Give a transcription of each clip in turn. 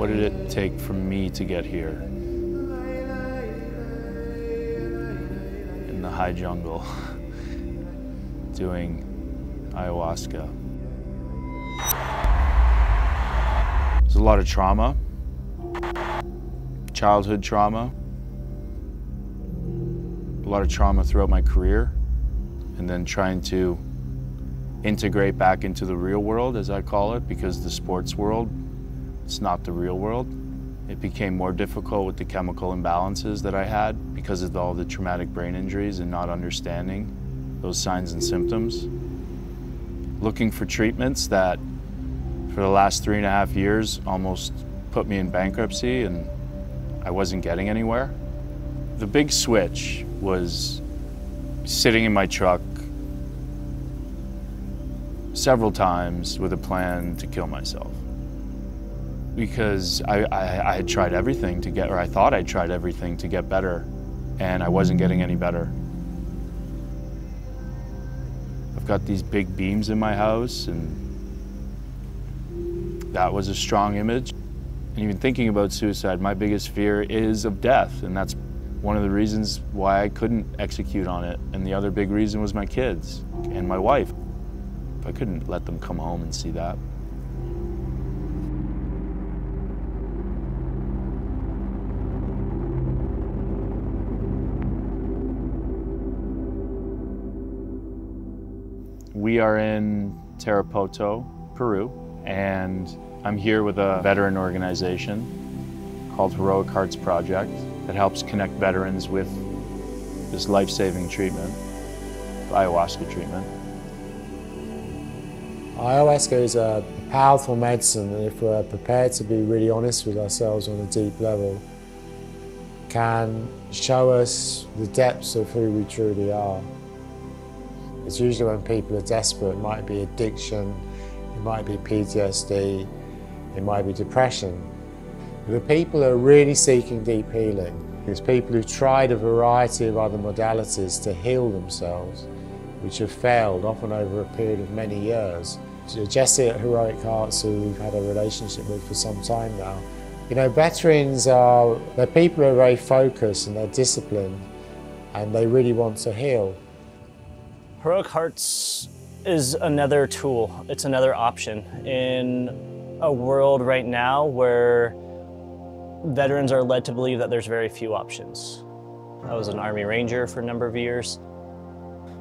What did it take for me to get here? In the high jungle, doing ayahuasca. There's a lot of trauma, childhood trauma, a lot of trauma throughout my career, and then trying to integrate back into the real world, as I call it, because the sports world, it's not the real world. It became more difficult with the chemical imbalances that I had because of all the traumatic brain injuries and not understanding those signs and symptoms. Looking for treatments that for the last 3.5 years almost put me in bankruptcy, and I wasn't getting anywhere. The big switch was sitting in my truck several times with a plan to kill myself. Because I had tried everything to get, or I thought I'd tried everything to get better, and I wasn't getting any better. I've got these big beams in my house, and that was a strong image. And even thinking about suicide, my biggest fear is of death, and that's one of the reasons why I couldn't execute on it. And the other big reason was my kids and my wife. I couldn't let them come home and see that. We are in Tarapoto, Peru, and I'm here with a veteran organization called Heroic Hearts Project that helps connect veterans with this life-saving treatment, ayahuasca treatment. Ayahuasca is a powerful medicine, and if we're prepared to be really honest with ourselves on a deep level, can show us the depths of who we truly are. It's usually when people are desperate. It might be addiction, it might be PTSD, it might be depression. But the people who are really seeking deep healing is people who've tried a variety of other modalities to heal themselves, which have failed, often over a period of many years. So Jesse at Heroic Hearts, who we've had a relationship with for some time now, you know, veterans they're people who are very focused and they're disciplined, and they really want to heal. Heroic Hearts is another tool. It's another option in a world right now where veterans are led to believe that there's very few options. I was an Army Ranger for a number of years.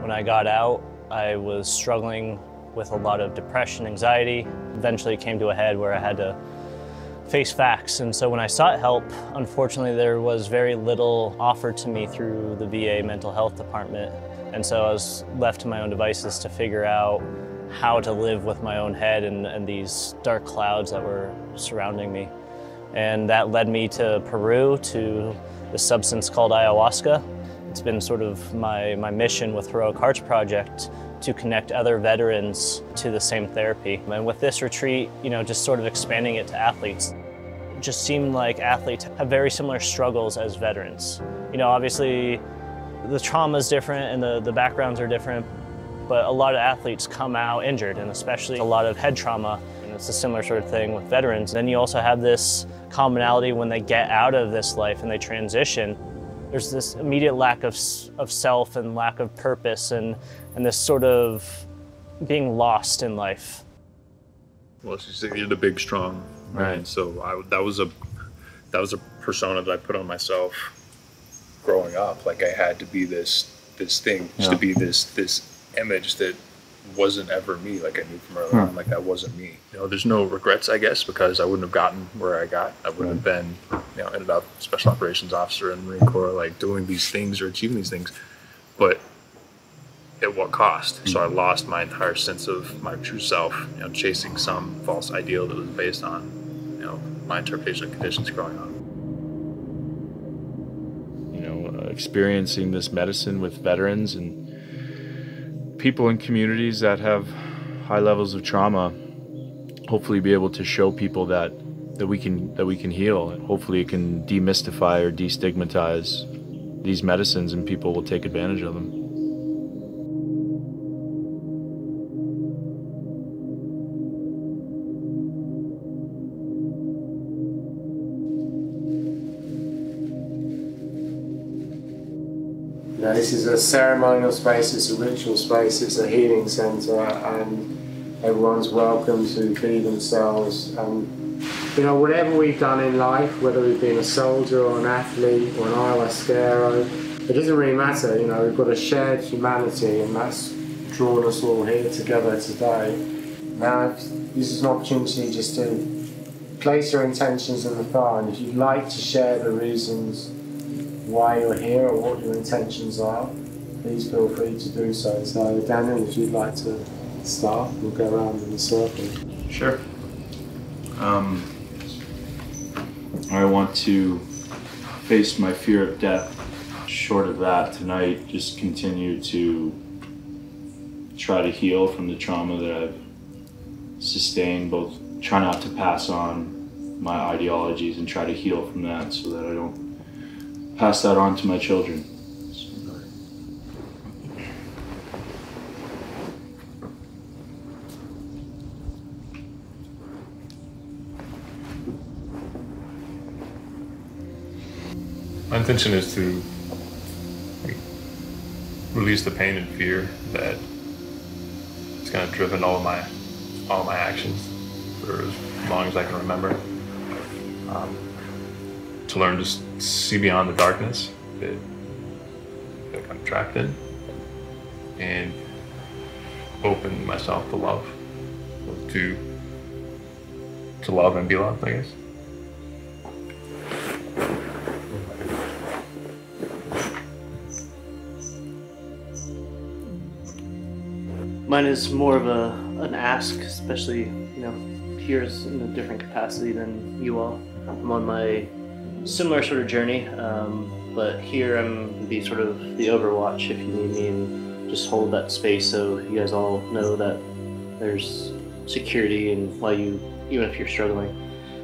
When I got out, I was struggling with a lot of depression, anxiety. Eventually it came to a head where I had to face facts. And so when I sought help, unfortunately there was very little offered to me through the VA mental health department. And so I was left to my own devices to figure out how to live with my own head and these dark clouds that were surrounding me. And that led me to Peru, to the substance called ayahuasca. It's been sort of my mission with Heroic Hearts Project to connect other veterans to the same therapy. And with this retreat, you know, just sort of expanding it to athletes, it just seemed like athletes have very similar struggles as veterans. You know, obviously the trauma is different and the backgrounds are different, but a lot of athletes come out injured, and especially a lot of head trauma. And it's a similar sort of thing with veterans. Then you also have this commonality when they get out of this life and they transition. There's this immediate lack of self and lack of purpose and this sort of being lost in life. Well, you're the big, strong man. So that was a persona that I put on myself growing up. Like I had to be this thing, just to be this image that wasn't ever me. Like I knew from early on, like that wasn't me. You know, there's no regrets, I guess, because I wouldn't have gotten where I got. I wouldn't have been, you know, ended up special operations officer in the Marine Corps, like doing these things or achieving these things. But at what cost? So I lost my entire sense of my true self, you know, chasing some false ideal that was based on, you know, my interpretation of conditions growing up. You know, experiencing this medicine with veterans and people in communities that have high levels of trauma, hopefully be able to show people that we can heal, and hopefully it can demystify or destigmatize these medicines, and people will take advantage of them. Now, this is a ceremonial space, it's a ritual space, it's a healing centre, and everyone's welcome to be themselves. And you know, whatever we've done in life, whether we've been a soldier or an athlete or an ayahuasquero, it doesn't really matter. You know, we've got a shared humanity, and that's drawn us all here together today. Now, this is an opportunity just to place your intentions in the fire, and if you'd like to share the reasons why you're here or what your intentions are, please feel free to do so. So Daniel, if you'd like to start, we'll go around in a circle. Sure. I want to face my fear of death. Short of that, tonight, just continue to try to heal from the trauma that I've sustained, both try not to pass on my ideologies and try to heal from that so that I don't pass that on to my children. My intention is to release the pain and fear that has kind of driven all my actions for as long as I can remember. To learn to see beyond the darkness that I'm trapped in, and open myself to love, to love and be loved, I guess. Mine is more of an ask, especially, you know, here is in a different capacity than you all. I'm on my similar sort of journey, but here I'm gonna be sort of the overwatch if you need me, and just hold that space so you guys all know that there's security and while you, even if you're struggling.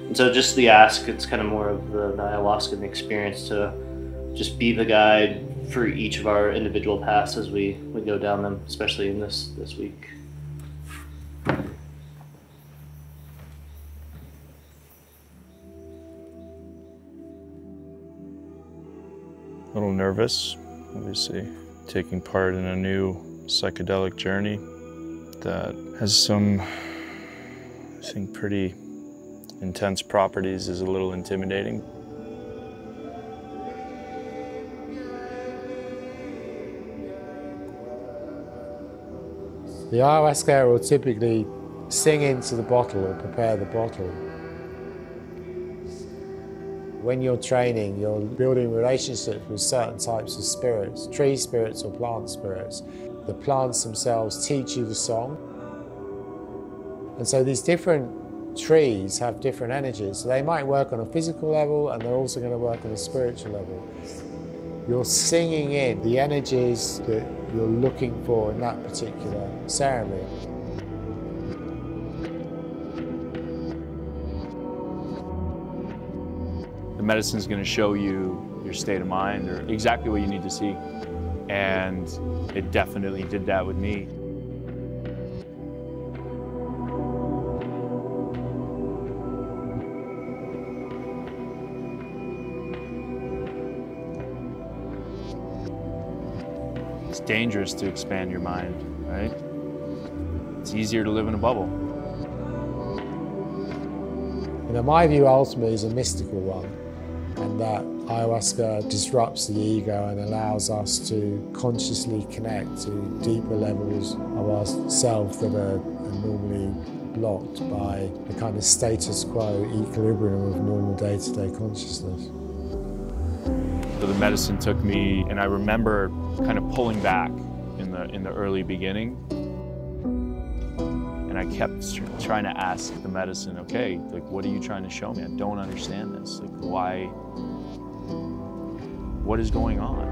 And so just the ask, it's kind of more of the ayahuasca experience to just be the guide for each of our individual paths as we go down them, especially in this week. A little nervous, obviously, taking part in a new psychedelic journey that has some, I think, pretty intense properties, is a little intimidating. The ayahuasca will typically sing into the bottle or prepare the bottle. When you're training, you're building relationships with certain types of spirits, tree spirits or plant spirits. The plants themselves teach you the song. And so these different trees have different energies. So they might work on a physical level, and they're also going to work on a spiritual level. You're singing in the energies that you're looking for in that particular ceremony. The medicine is going to show you your state of mind or exactly what you need to see. And it definitely did that with me. It's dangerous to expand your mind, right? It's easier to live in a bubble. You know, my view ultimately is a mystical one, and that ayahuasca disrupts the ego and allows us to consciously connect to deeper levels of ourself that are normally blocked by the kind of status quo equilibrium of normal day-to-day consciousness. So the medicine took me, and I remember kind of pulling back in the early beginning. And I kept trying to ask the medicine, okay, like, what are you trying to show me? I don't understand this. Like, why? What is going on?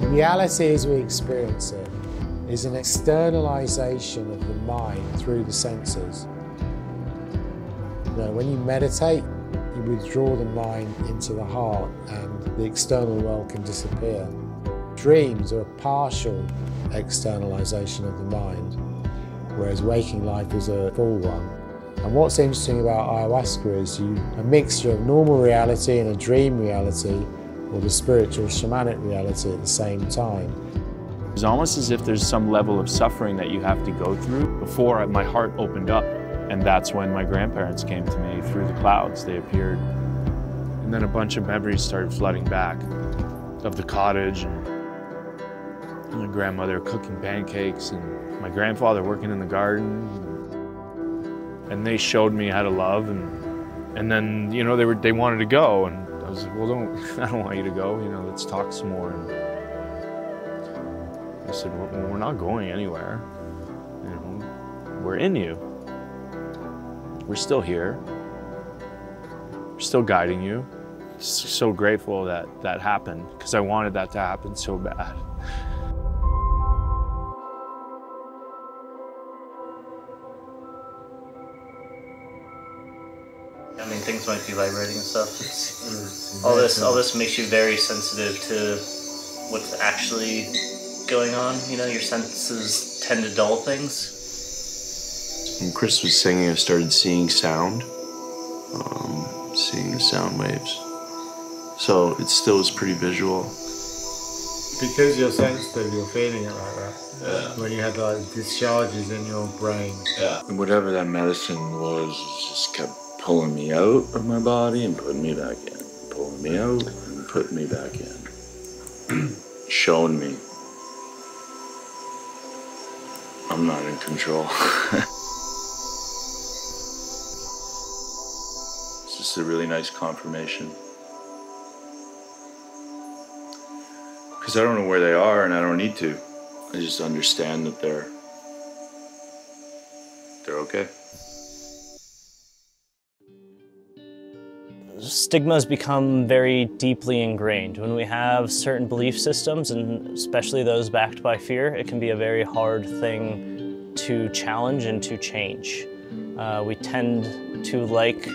The reality as we experience it is an externalization of the mind through the senses. You know, when you meditate, you withdraw the mind into the heart and the external world can disappear. dreams are a partial externalization of the mind, whereas waking life is a full one. And what's interesting about ayahuasca is a mixture of normal reality and a dream reality, or the spiritual shamanic reality at the same time. It's almost as if there's some level of suffering that you have to go through before my heart opened up. And that's when my grandparents came to me through the clouds. They appeared. And then a bunch of memories started flooding back of the cottage and my grandmother cooking pancakes and my grandfather working in the garden. And they showed me how to love. And then, you know, they wanted to go. And I was like, well, I don't want you to go. You know, let's talk some more. And I said, well, we're not going anywhere. You know, we're in you. We're still here. We're still guiding you. Just so grateful that that happened, because I wanted that to happen so bad. I mean, things might be vibrating and stuff. All this makes you very sensitive to what's actually going on. You know, your senses tend to dull things. When Chris was singing, I started seeing sound, seeing the sound waves. So it still was pretty visual. Because you're sensitive, you're feeling it like that. Yeah. When you had like discharges in your brain. Yeah. And whatever that medicine was, it just kept pulling me out of my body and putting me back in. Pulling me out and putting me back in. Showing me I'm not in control. It's just a really nice confirmation. Because I don't know where they are and I don't need to. I just understand that they're okay. Stigmas become very deeply ingrained. When we have certain belief systems, and especially those backed by fear, it can be a very hard thing to challenge and to change. We tend to like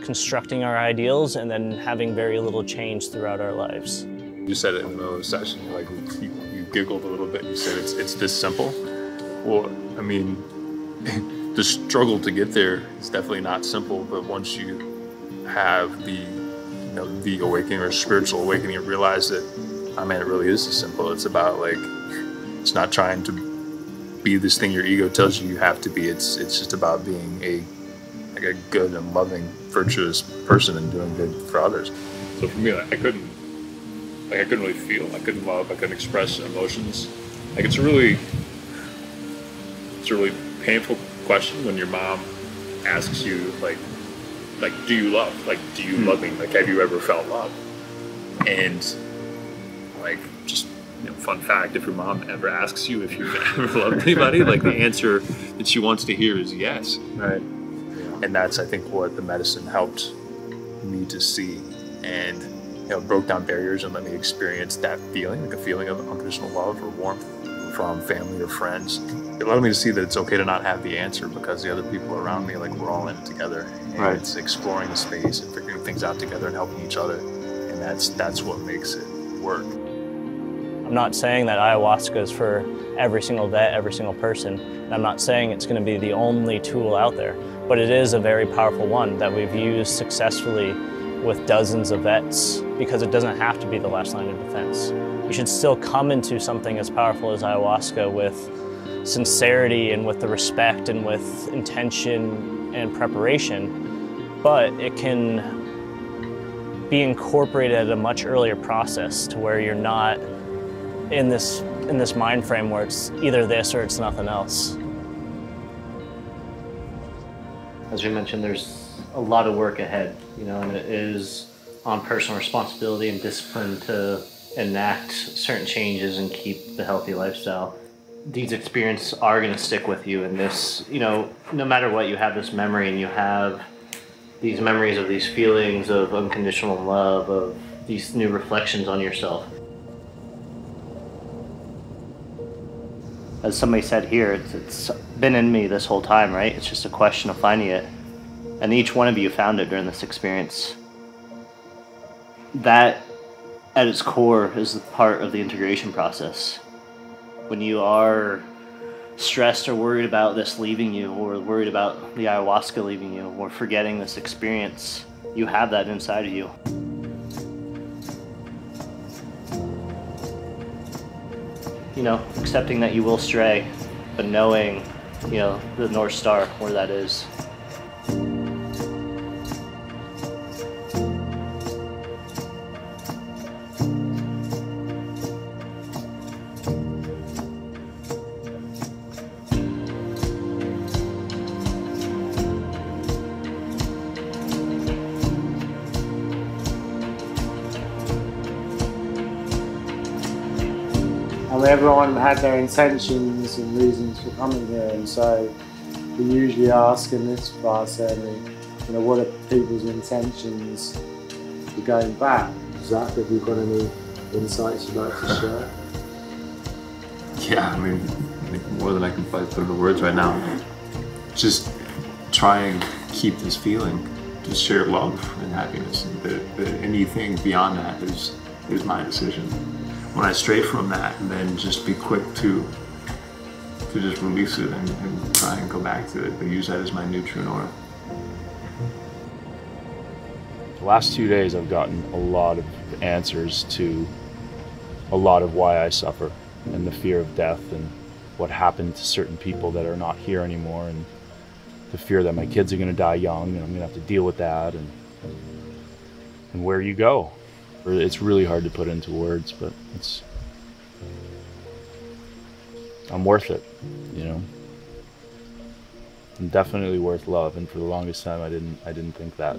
constructing our ideals and then having very little change throughout our lives. You said it in the middle of the session, like you giggled a little bit. You said it's this simple. Well, I mean, the struggle to get there is definitely not simple. But once you have the awakening or spiritual awakening, and realize that, oh man, it really is this simple. It's about like, it's not trying to be this thing your ego tells you have to be. It's just about being a good and loving, virtuous person and doing good for others. So for me, I couldn't really feel. I couldn't love. I couldn't express emotions. Like it's a really painful question when your mom asks you like, do you love? Like, do you love me? Like, have you ever felt love? And like, just fun fact: if your mom ever asks you if you've ever loved anybody, like the answer that she wants to hear is yes. Right. And that's, I think, what the medicine helped me to see, and broke down barriers and let me experience that feeling, like a feeling of unconditional love or warmth from family or friends. It allowed me to see that it's okay to not have the answer, because the other people around me, like, we're all in it together. And right. It's exploring the space and figuring things out together and helping each other. And that's what makes it work. I'm not saying that ayahuasca is for every single vet, every single person. And I'm not saying it's going to be the only tool out there, but it is a very powerful one that we've used successfully with dozens of vets, because it doesn't have to be the last line of defense. You should still come into something as powerful as ayahuasca with sincerity and with the respect and with intention and preparation, but it can be incorporated at a much earlier process to where you're not in this mind frame where it's either this or it's nothing else. As we mentioned, there's a lot of work ahead, and it is on personal responsibility and discipline to enact certain changes and keep the healthy lifestyle. These experiences are going to stick with you, and this, no matter what, you have this memory, and you have these memories of these feelings of unconditional love, of these new reflections on yourself. As somebody said here, it's been in me this whole time, right? It's just a question of finding it. And each one of you found it during this experience. That at its core is part of the integration process. When you are stressed or worried about this leaving you, or worried about the ayahuasca leaving you, or forgetting this experience, you have that inside of you. You know, accepting that you will stray, but knowing, you know, the North Star, where that is. Everyone had their intentions and reasons for coming here, and so we usually ask in this class, you know, what are people's intentions for going back? Zach, have you got any insights you'd like to share? Yeah, I mean, like more than I can probably put into words right now. Just try and keep this feeling, just share love and happiness. Anything beyond that is my decision. When I stray from that, and then just be quick to just release it and try and go back to it, but use that as my new true north. The last 2 days I've gotten a lot of answers to a lot of why I suffer, and the fear of death, and what happened to certain people that are not here anymore, and the fear that my kids are going to die young and I'm going to have to deal with that, and where you go. It's really hard to put into words, but I'm worth it, you know. I'm definitely worth love, and for the longest time I didn't think that.